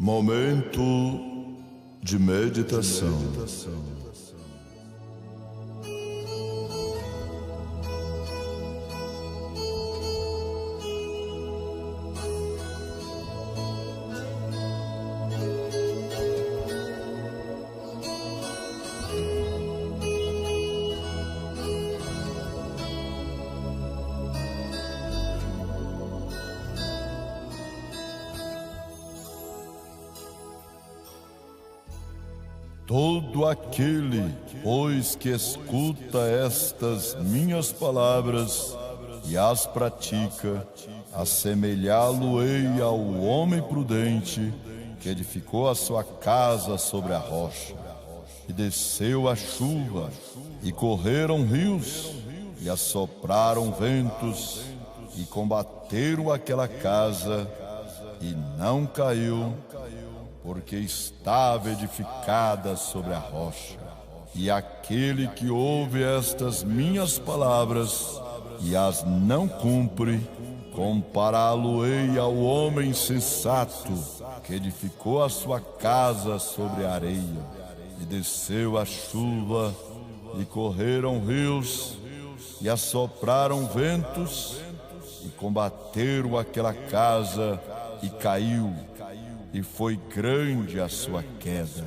Momento de meditação. Todo aquele, pois, que escuta estas minhas palavras e as pratica, assemelhá-lo-ei ao homem prudente que edificou a sua casa sobre a rocha. E desceu a chuva, e correram rios, e assopraram ventos, e combateram aquela casa, e não caiu, porque estava edificada sobre a rocha. E aquele que ouve estas minhas palavras e as não cumpre, compará-lo-ei ao homem sensato que edificou a sua casa sobre a areia. E desceu a chuva, e correram rios, e assopraram ventos, e combateram aquela casa, e caiu, e foi grande a sua queda.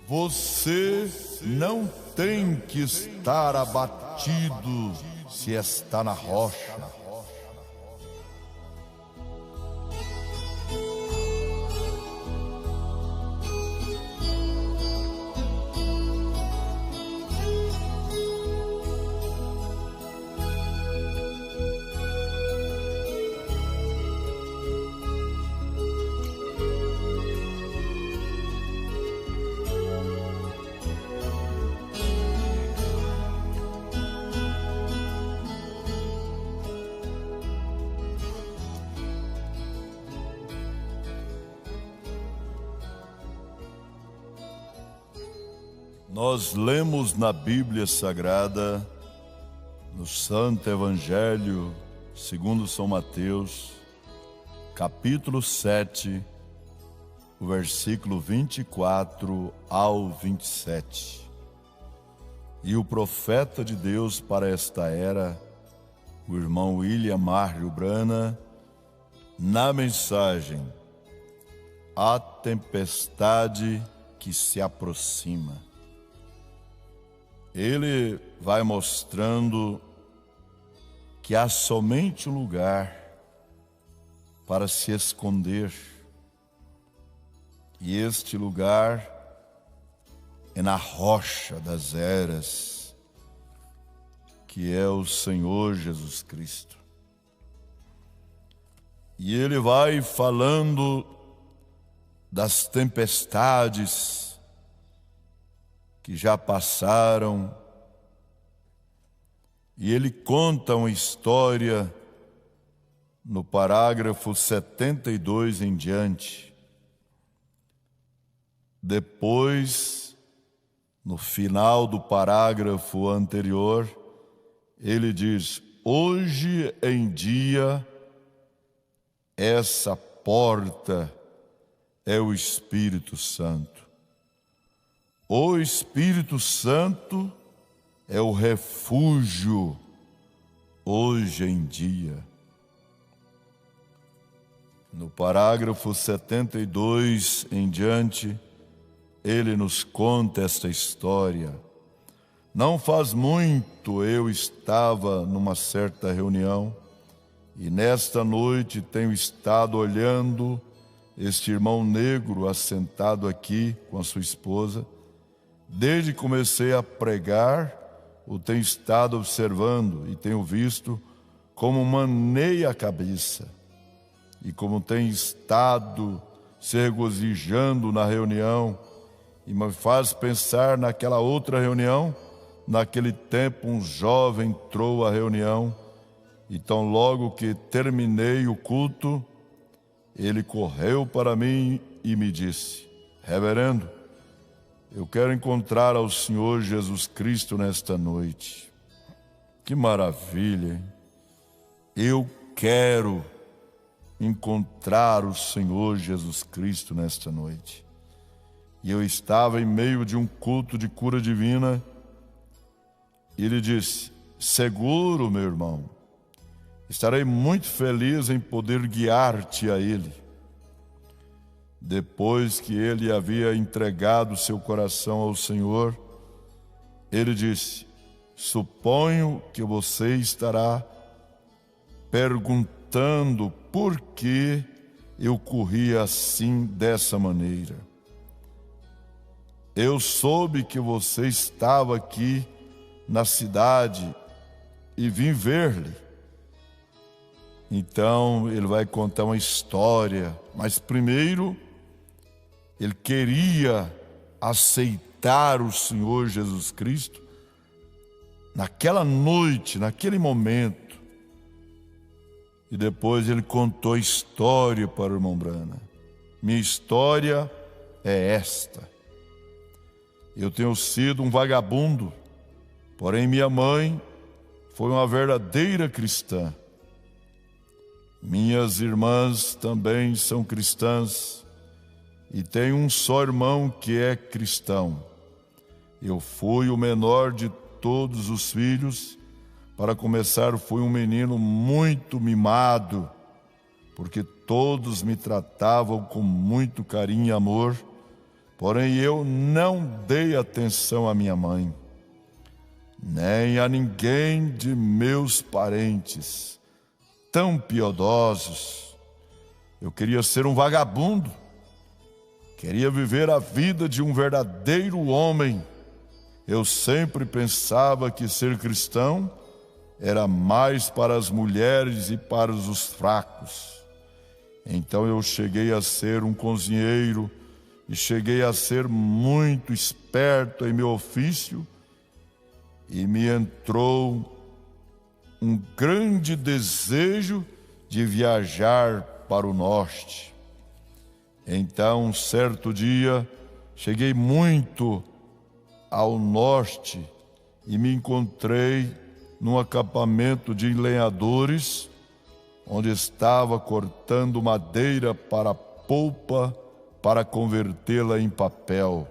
Você não tem que estar abatido se está na rocha. Nós lemos na Bíblia Sagrada, no Santo Evangelho, segundo São Mateus, capítulo 7, o versículo 24 ao 27. E o profeta de Deus para esta era, o irmão William Marrio Brana, na mensagem A Tempestade que se aproxima. Ele vai mostrando que há somente um lugar para se esconder. E este lugar é na rocha das eras, que é o Senhor Jesus Cristo. E ele vai falando das tempestades que já passaram, e ele conta uma história no parágrafo 72 em diante. Depois, no final do parágrafo anterior, ele diz: hoje em dia, essa porta é o Espírito Santo. O Espírito Santo é o refúgio hoje em dia. No parágrafo 72 em diante, ele nos conta esta história. Não faz muito eu estava numa certa reunião e nesta noite tenho estado olhando este irmão negro assentado aqui com a sua esposa. Desde que comecei a pregar, o tenho estado observando e tenho visto como maneia a cabeça e como tem estado se regozijando na reunião, e me faz pensar naquela outra reunião. Naquele tempo um jovem entrou à reunião, e tão logo que terminei o culto, ele correu para mim e me disse: reverendo, eu quero encontrar ao Senhor Jesus Cristo nesta noite. Que maravilha, hein? Eu quero encontrar o Senhor Jesus Cristo nesta noite. E eu estava em meio de um culto de cura divina, e ele disse: seguro, meu irmão, estarei muito feliz em poder guiar-te a Ele. Depois que ele havia entregado seu coração ao Senhor, ele disse: suponho que você estará perguntando por que eu corri assim, dessa maneira. Eu soube que você estava aqui na cidade e vim ver-lhe. Então ele vai contar uma história, mas primeiro ele queria aceitar o Senhor Jesus Cristo naquela noite, naquele momento. E depois ele contou a história para o irmão Brana. Minha história é esta: eu tenho sido um vagabundo, porém minha mãe foi uma verdadeira cristã. Minhas irmãs também são cristãs, e tenho um só irmão que é cristão. Eu fui o menor de todos os filhos. Para começar, fui um menino muito mimado, porque todos me tratavam com muito carinho e amor, porém eu não dei atenção à minha mãe, nem a ninguém de meus parentes, tão piedosos. Eu queria ser um vagabundo, queria viver a vida de um verdadeiro homem. Eu sempre pensava que ser cristão era mais para as mulheres e para os fracos. Então eu cheguei a ser um cozinheiro e cheguei a ser muito esperto em meu ofício, e me entrou um grande desejo de viajar para o norte. Então, um certo dia, cheguei muito ao norte e me encontrei num acampamento de lenhadores, onde estava cortando madeira para polpa para convertê-la em papel.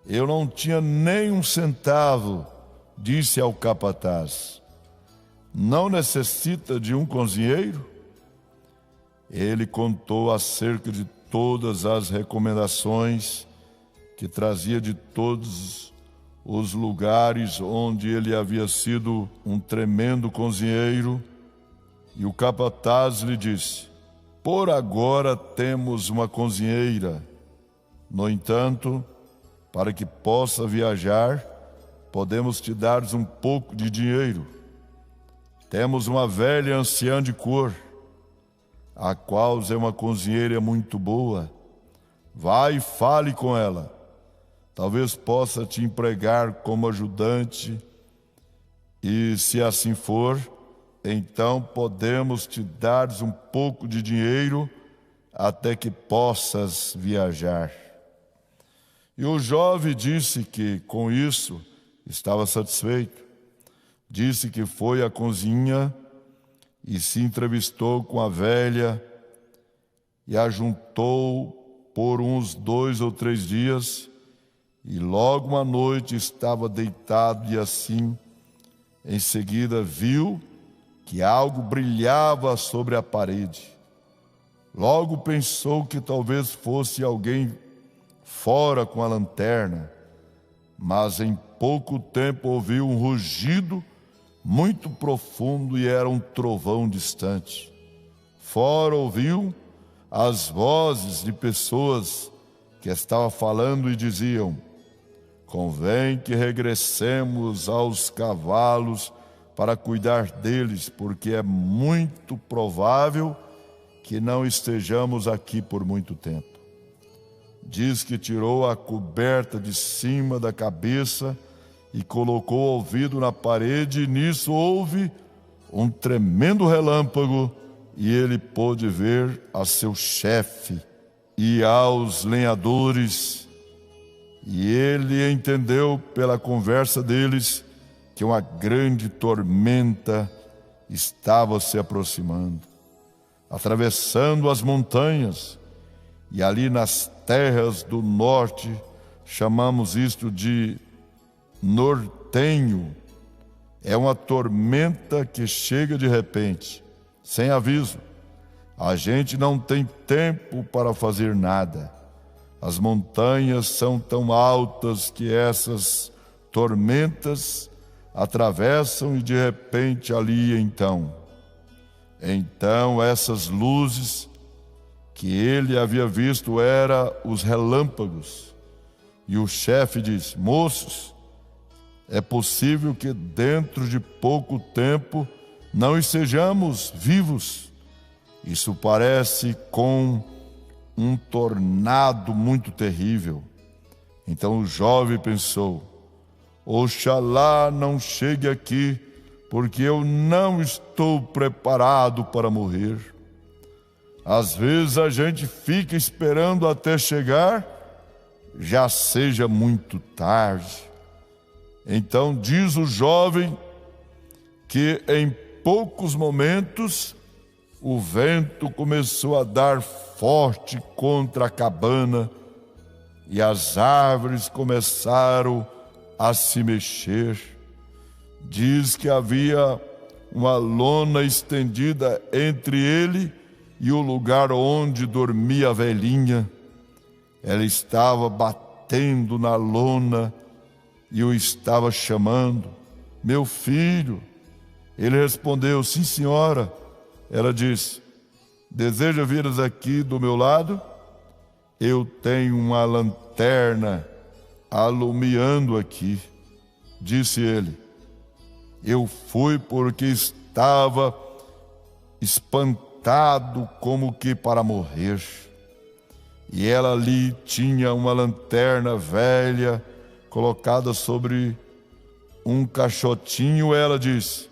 Eu não tinha nem um centavo, disse ao capataz. Não necessita de um cozinheiro? Ele contou acerca de todas as recomendações que trazia de todos os lugares onde ele havia sido um tremendo cozinheiro, e o capataz lhe disse: por agora temos uma cozinheira. No entanto, para que possa viajar, podemos te dar um pouco de dinheiro. Temos uma velha anciã de cor, a qual é uma cozinheira muito boa. Vai e fale com ela. Talvez possa te empregar como ajudante, e se assim for, então podemos te dar um pouco de dinheiro até que possas viajar. E o jovem disse que com isso estava satisfeito. Disse que foi à cozinha e se entrevistou com a velha e a juntou por uns 2 ou 3 dias, e logo uma noite estava deitado e assim, em seguida viu que algo brilhava sobre a parede. Logo pensou que talvez fosse alguém fora com a lanterna, mas em pouco tempo ouviu um rugido muito profundo e era um trovão distante. Fora ouviu as vozes de pessoas que estavam falando e diziam: convém que regressemos aos cavalos para cuidar deles, porque é muito provável que não estejamos aqui por muito tempo. Diz que tirou a coberta de cima da cabeça e colocou o ouvido na parede, e nisso houve um tremendo relâmpago, e ele pôde ver a seu chefe e aos lenhadores, e ele entendeu pela conversa deles que uma grande tormenta estava se aproximando, atravessando as montanhas, e ali nas terras do norte chamamos isto de nortenho. É uma tormenta que chega de repente, sem aviso. A gente não tem tempo para fazer nada. As montanhas são tão altas que essas tormentas atravessam, e de repente ali então essas luzes que ele havia visto eram os relâmpagos. E o chefe disse: moços, é possível que dentro de pouco tempo não estejamos vivos. Isso parece com um tornado muito terrível. Então o jovem pensou: oxalá não chegue aqui, porque eu não estou preparado para morrer. Às vezes a gente fica esperando até chegar, já seja muito tarde. Então diz o jovem que em poucos momentos o vento começou a dar forte contra a cabana e as árvores começaram a se mexer. Diz que havia uma lona estendida entre ele e o lugar onde dormia a velhinha. Ela estava batendo na lona e o estava chamando: meu filho. Ele respondeu: sim, senhora. Ela disse: deseja vir aqui do meu lado? Eu tenho uma lanterna alumiando aqui. Disse ele: eu fui porque estava espantado como que para morrer. E ela ali tinha uma lanterna velha colocada sobre um caixotinho. Ela disse: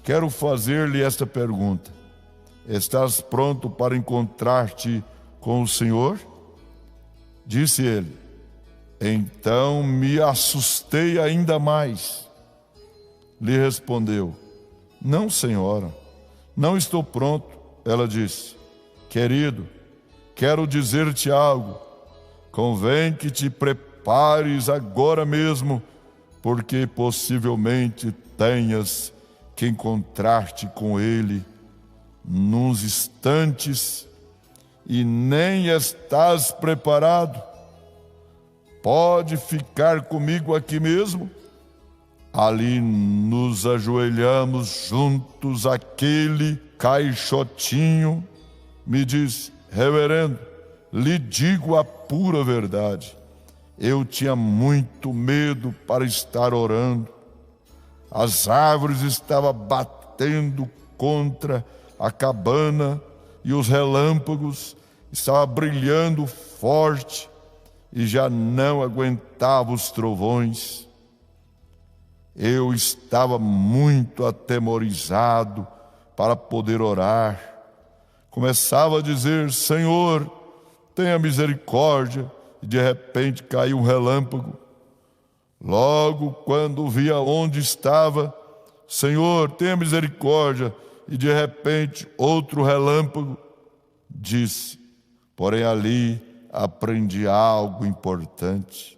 quero fazer-lhe esta pergunta. Estás pronto para encontrar-te com o Senhor? Disse ele: então me assustei ainda mais. Lhe respondeu: não, senhora, não estou pronto. Ela disse: querido, quero dizer-te algo. Convém que te prepares agora mesmo, porque possivelmente tenhas que encontrar-te com ele nos instantes e nem estás preparado. Pode ficar comigo aqui mesmo? Ali nos ajoelhamos juntos àquele caixotinho. Me disse: reverendo, lhe digo a pura verdade. Eu tinha muito medo para estar orando. As árvores estavam batendo contra a cabana e os relâmpagos estavam brilhando forte e já não aguentava os trovões. Eu estava muito atemorizado para poder orar. Começava a dizer: Senhor, tenha misericórdia, e de repente caiu um relâmpago. Logo, quando via onde estava: Senhor, tenha misericórdia, e de repente outro relâmpago. Disse: porém ali aprendi algo importante.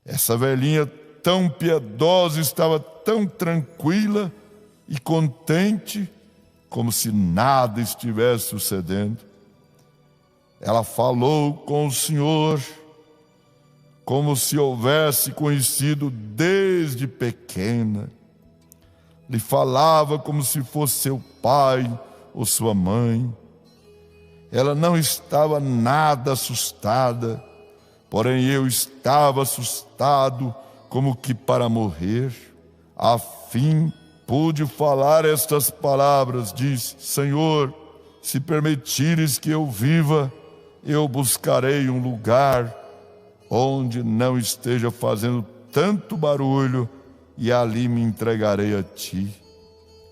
Essa velhinha tão piedosa estava tão tranquila e contente, como se nada estivesse sucedendo. Ela falou com o Senhor como se houvesse conhecido desde pequena. Lhe falava como se fosse seu pai ou sua mãe. Ela não estava nada assustada, porém eu estava assustado, como que para morrer. Afim pude falar estas palavras, disse: Senhor, se permitires que eu viva, eu buscarei um lugar onde não esteja fazendo tanto barulho, e ali me entregarei a ti.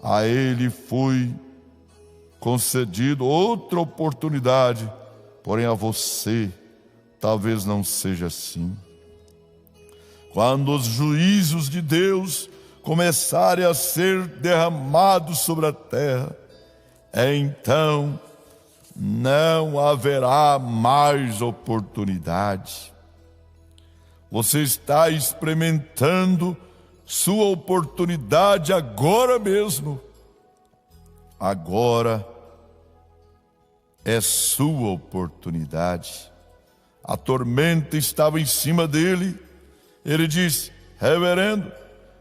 A ele foi concedido outra oportunidade, porém a você talvez não seja assim. Quando os juízos de Deus começarem a ser derramados sobre a terra, então não haverá mais oportunidade. Você está experimentando sua oportunidade agora mesmo. Agora é sua oportunidade. A tormenta estava em cima dele. Ele disse: reverendo,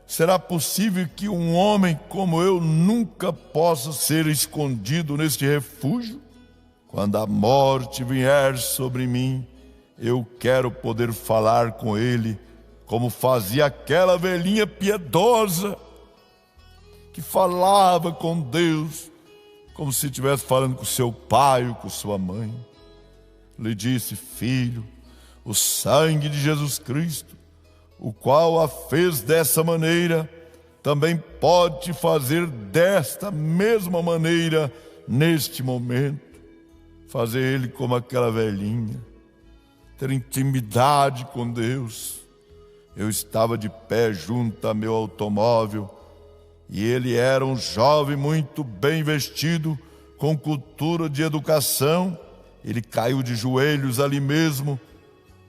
será possível que um homem como eu nunca possa ser escondido neste refúgio? Quando a morte vier sobre mim, eu quero poder falar com ele, como fazia aquela velhinha piedosa, que falava com Deus, como se estivesse falando com seu pai ou com sua mãe. Lhe disse: filho, o sangue de Jesus Cristo, o qual a fez dessa maneira, também pode te fazer desta mesma maneira neste momento. Fazer ele como aquela velhinha, ter intimidade com Deus. Eu estava de pé junto a meu automóvel, e ele era um jovem muito bem vestido, com cultura de educação. Ele caiu de joelhos ali mesmo,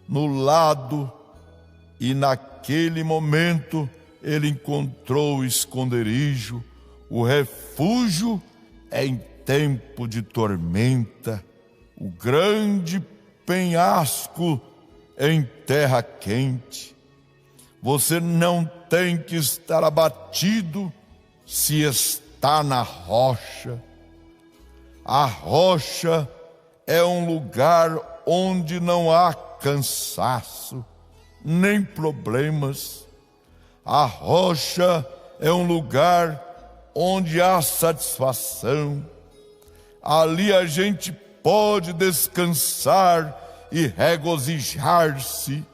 no lado, e naquele momento ele encontrou o esconderijo, o refúgio em tempo de tormenta, o grande penhasco em terra quente. Você não tem que estar abatido se está na rocha. A rocha é um lugar onde não há cansaço, nem problemas. A rocha é um lugar onde há satisfação. Ali a gente pode descansar e regozijar-se.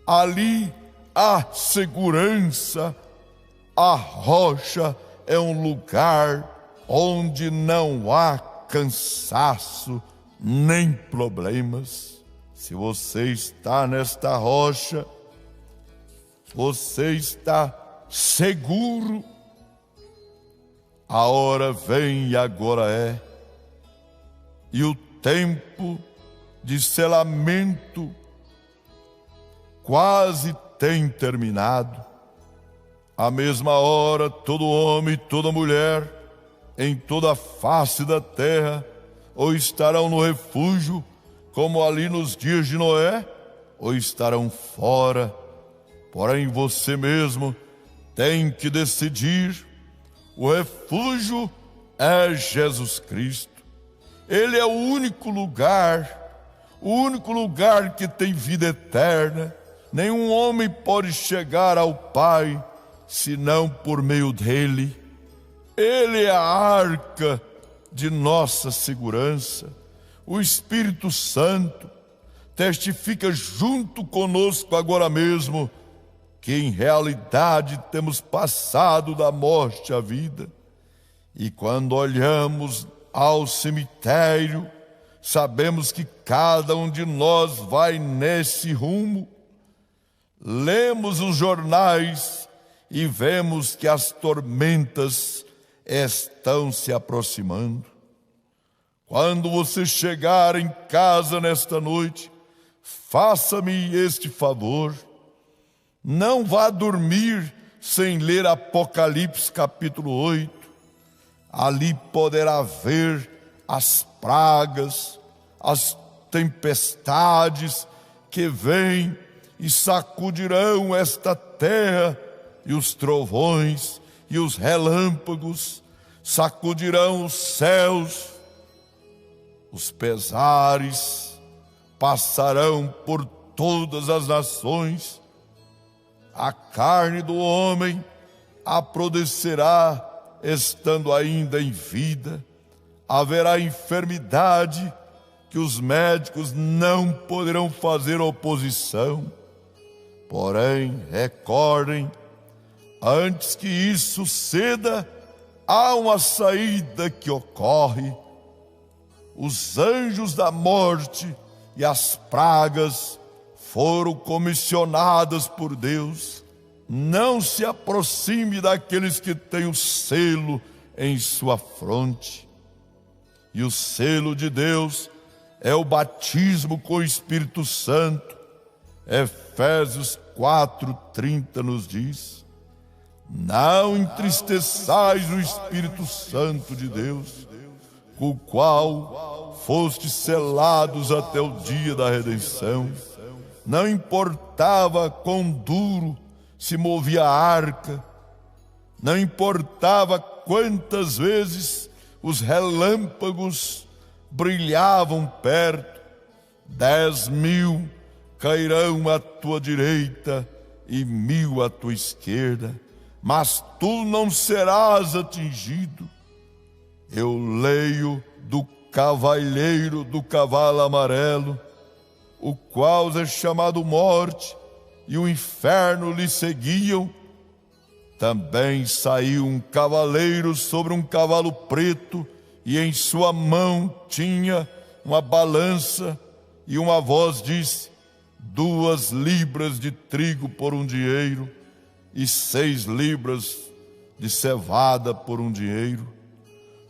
Ali há segurança. A rocha é um lugar onde não há cansaço nem problemas. Se você está nesta rocha, você está seguro. A hora vem e agora é, e o tempo de selamento quase tem terminado. À mesma hora, todo homem e toda mulher em toda a face da terra ou estarão no refúgio, como ali nos dias de Noé, ou estarão fora. Porém, você mesmo tem que decidir. O refúgio é Jesus Cristo. Ele é o único lugar que tem vida eterna. Nenhum homem pode chegar ao Pai senão por meio dele. Ele é a arca de nossa segurança. O Espírito Santo testifica junto conosco agora mesmo que em realidade temos passado da morte à vida. E quando olhamos ao cemitério, sabemos que cada um de nós vai nesse rumo. Lemos os jornais e vemos que as tormentas estão se aproximando. Quando você chegar em casa nesta noite, faça-me este favor. Não vá dormir sem ler Apocalipse capítulo 8. Ali poderá ver as pragas, as tempestades que vêm e sacudirão esta terra, e os trovões e os relâmpagos sacudirão os céus. Os pesares passarão por todas as nações. A carne do homem apodrecerá, estando ainda em vida. Haverá enfermidade que os médicos não poderão fazer oposição. Porém, recordem, antes que isso suceda, há uma saída que ocorre. Os anjos da morte e as pragas foram comissionadas por Deus. Não se aproxime daqueles que têm o selo em sua fronte. E o selo de Deus é o batismo com o Espírito Santo. Efésios 4:30 nos diz: não entristeçais o Espírito Santo de Deus, com o qual fostes selados até o dia da redenção. Não importava quão duro se movia a arca, não importava quantas vezes os relâmpagos brilhavam perto, 10.000 cairão à tua direita e 1.000 à tua esquerda, mas tu não serás atingido. Eu leio do cavalheiro do cavalo amarelo, o qual é chamado Morte, e o inferno lhe seguiam. Também saiu um cavaleiro sobre um cavalo preto, e em sua mão tinha uma balança, e uma voz disse: 2 libras de trigo por 1 dinheiro, e 6 libras de cevada por 1 dinheiro.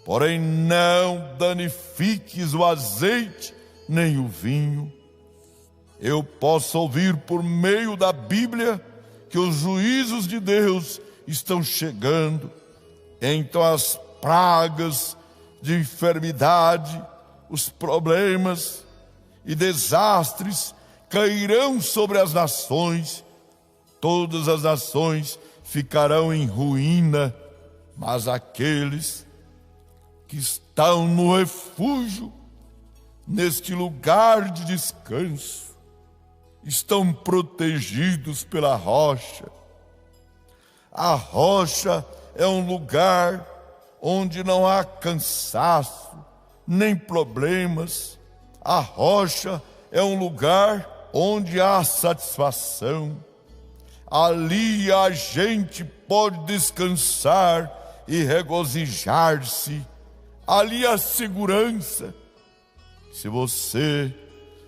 Porém não danifiques o azeite nem o vinho. Eu posso ouvir por meio da Bíblia que os juízos de Deus estão chegando. Então as pragas de enfermidade, os problemas e desastres cairão sobre as nações. Todas as nações ficarão em ruína, mas aqueles que estão no refúgio, neste lugar de descanso, estão protegidos pela rocha. A rocha é um lugar onde não há cansaço, nem problemas. A rocha é um lugar onde há satisfação. Ali a gente pode descansar e regozijar-se. Ali há segurança. Se você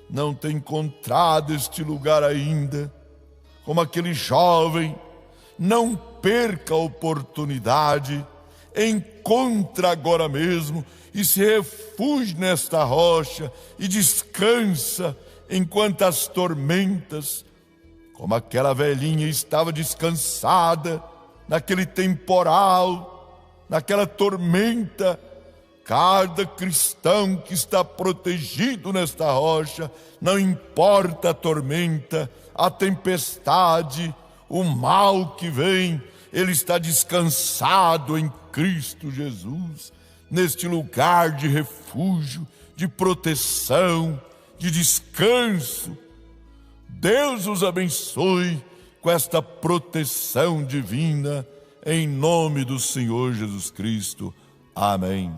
não tem encontrado este lugar ainda, como aquele jovem, não perca a oportunidade. Encontre agora mesmo e se refugie nesta rocha e descansa enquanto as tormentas, como aquela velhinha estava descansada naquele temporal, naquela tormenta. Cada cristão que está protegido nesta rocha, não importa a tormenta, a tempestade, o mal que vem, ele está descansado em Cristo Jesus, neste lugar de refúgio, de proteção, de descanso. Deus os abençoe com esta proteção divina, em nome do Senhor Jesus Cristo. Amém.